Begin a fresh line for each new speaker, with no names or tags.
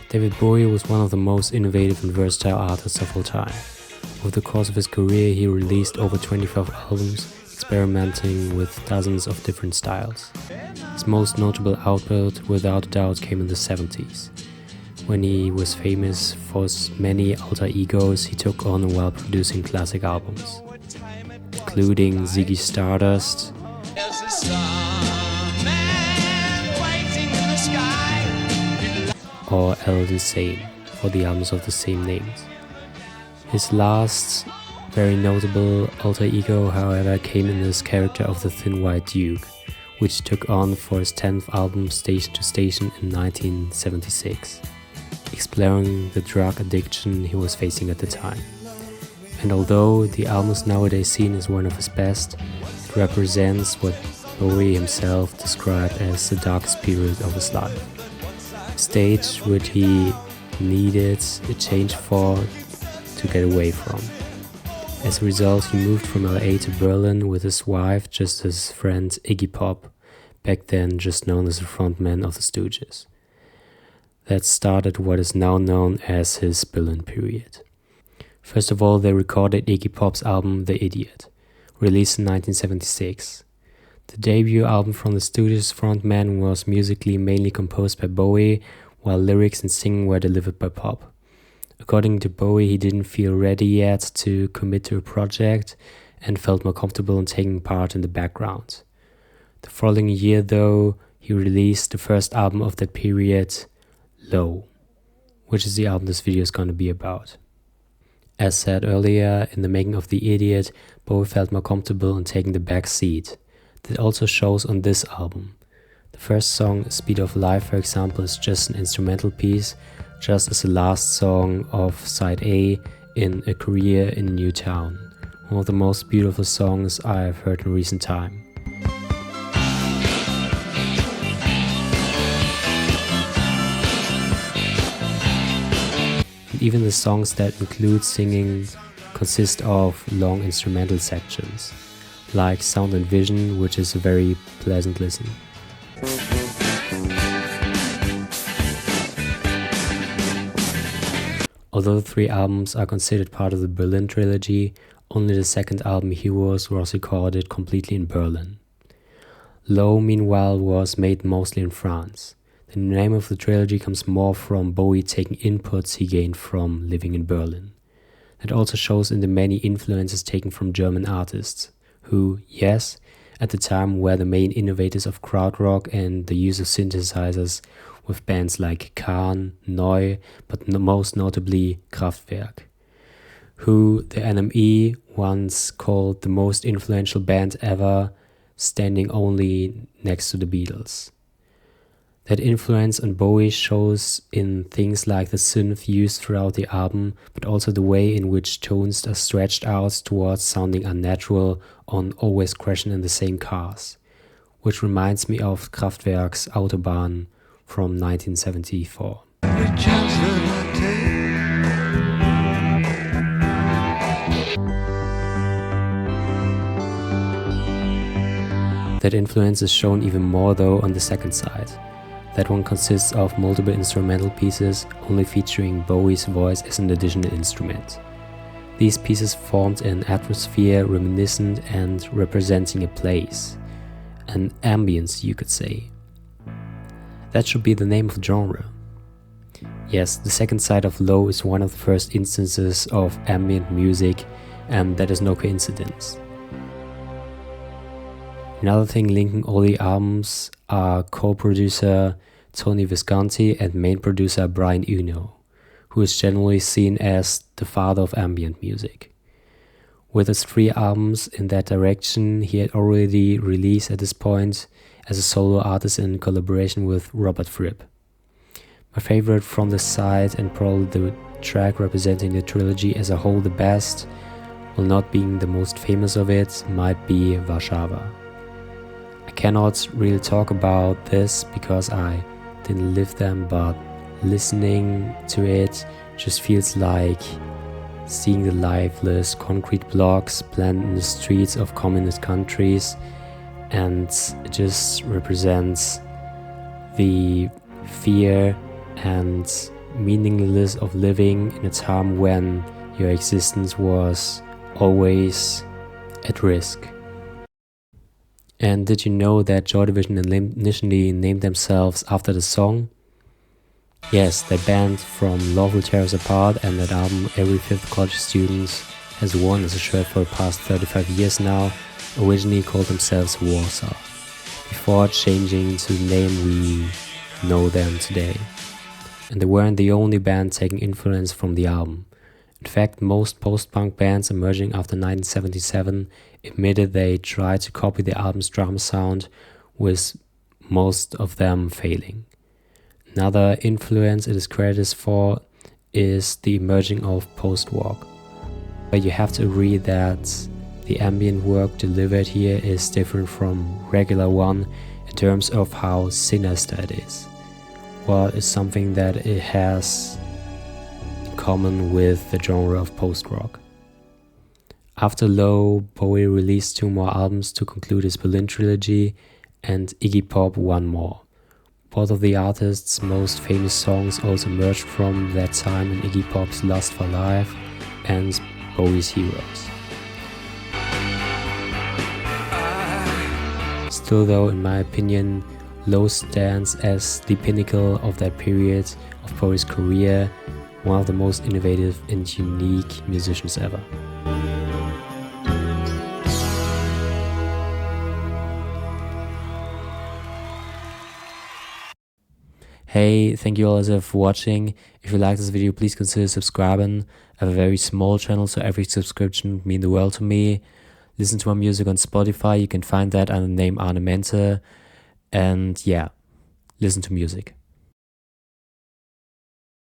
David Bowie was one of the most innovative and versatile artists of all time. Over the course of his career, he released over 25 albums, experimenting with dozens of different styles. His most notable output, without a doubt, came in the 70s, when he was famous for his many alter egos he took on while producing classic albums, including Ziggy Stardust or El Insane for the albums of the same names. His last very notable alter ego, however, came in his character of the Thin White Duke, which took on for his 10th album Station to Station in 1976, exploring the drug addiction he was facing at the time. And although the album is nowadays seen as one of his best, it represents what Bowie himself described as the darkest period of his life, a stage which he needed a change for to get away from. As a result, he moved from LA to Berlin with his wife, just as his friend Iggy Pop, back then just known as the frontman of the Stooges. That started what is now known as his Berlin period. First of all, they recorded Iggy Pop's album The Idiot, released in 1976. The debut album from the Stooges frontman was musically mainly composed by Bowie, while lyrics and singing were delivered by Pop. According to Bowie, he didn't feel ready yet to commit to a project and felt more comfortable in taking part in the background. The following year, though, he released the first album of that period, Low, which is the album this video is going to be about. As said earlier, in the making of The Idiot, Bowie felt more comfortable in taking the back seat. That also shows on this album. The first song, Speed of Life, for example, is just an instrumental piece, just as the last song of side A in A Career in a New Town, one of the most beautiful songs I've heard in recent time. And even the songs that include singing consist of long instrumental sections, like Sound and Vision, which is a very pleasant listen. Although the three albums are considered part of the Berlin trilogy, only the second album, Heroes, was recorded completely in Berlin. Low, meanwhile, was made mostly in France. The name of the trilogy comes more from Bowie taking inputs he gained from living in Berlin. That also shows in the many influences taken from German artists, who, yes, at the time were the main innovators of krautrock and the use of synthesizers, with bands like Kahn, Neu, but most notably Kraftwerk, who the NME once called the most influential band ever, standing only next to the Beatles. That influence on Bowie shows in things like the synth used throughout the album, but also the way in which tones are stretched out towards sounding unnatural on always crashing in the same cars, which reminds me of Kraftwerk's Autobahn from 1974. That influence is shown even more though on the second side. That one consists of multiple instrumental pieces, only featuring Bowie's voice as an additional instrument. These pieces formed an atmosphere reminiscent and representing a place, an ambience you could say. That should be the name of the genre. Yes, the second side of Low is one of the first instances of ambient music, and that is no coincidence. Another thing linking all the albums are co-producer Tony Visconti and main producer Brian Eno, who is generally seen as the father of ambient music. With his 3 albums in that direction, he had already released at this point as a solo artist in collaboration with Robert Fripp. My favorite from this side, and probably the track representing the trilogy as a whole the best, while not being the most famous of it, might be Warszawa. I cannot really talk about this because I didn't live them, but listening to it just feels like seeing the lifeless concrete blocks planted in the streets of communist countries, and it just represents the fear and meaninglessness of living in a time when your existence was always at risk. And did you know that Joy Division initially named themselves after the song? Yes, they banned from Lawful Tear Us Apart, and that album every fifth college student has worn as a shirt for the past 35 years now, originally called themselves Warsaw, before changing to the name we know them today. And they weren't the only band taking influence from the album. In fact, most post-punk bands emerging after 1977 admitted they tried to copy the album's drum sound, with most of them failing. Another influence it is credited for is the emerging of post-rock, but you have to agree that the ambient work delivered here is different from regular one in terms of how sinister it is. Well, it's something that it has in common with the genre of post-rock. After Low, Bowie released 2 more albums to conclude his Berlin trilogy, and Iggy Pop 1 more. Both of the artist's most famous songs also emerged from that time in Iggy Pop's Lust for Life and Bowie's Heroes. Still though, in my opinion, Low stands as the pinnacle of that period of Bowie's career, one of the most innovative and unique musicians ever. Hey, thank you all for watching. If you like this video, please consider subscribing. I have a very small channel, so every subscription would mean the world to me. Listen to my music on Spotify. You can find that under the name Arne Mente. And yeah, listen to music.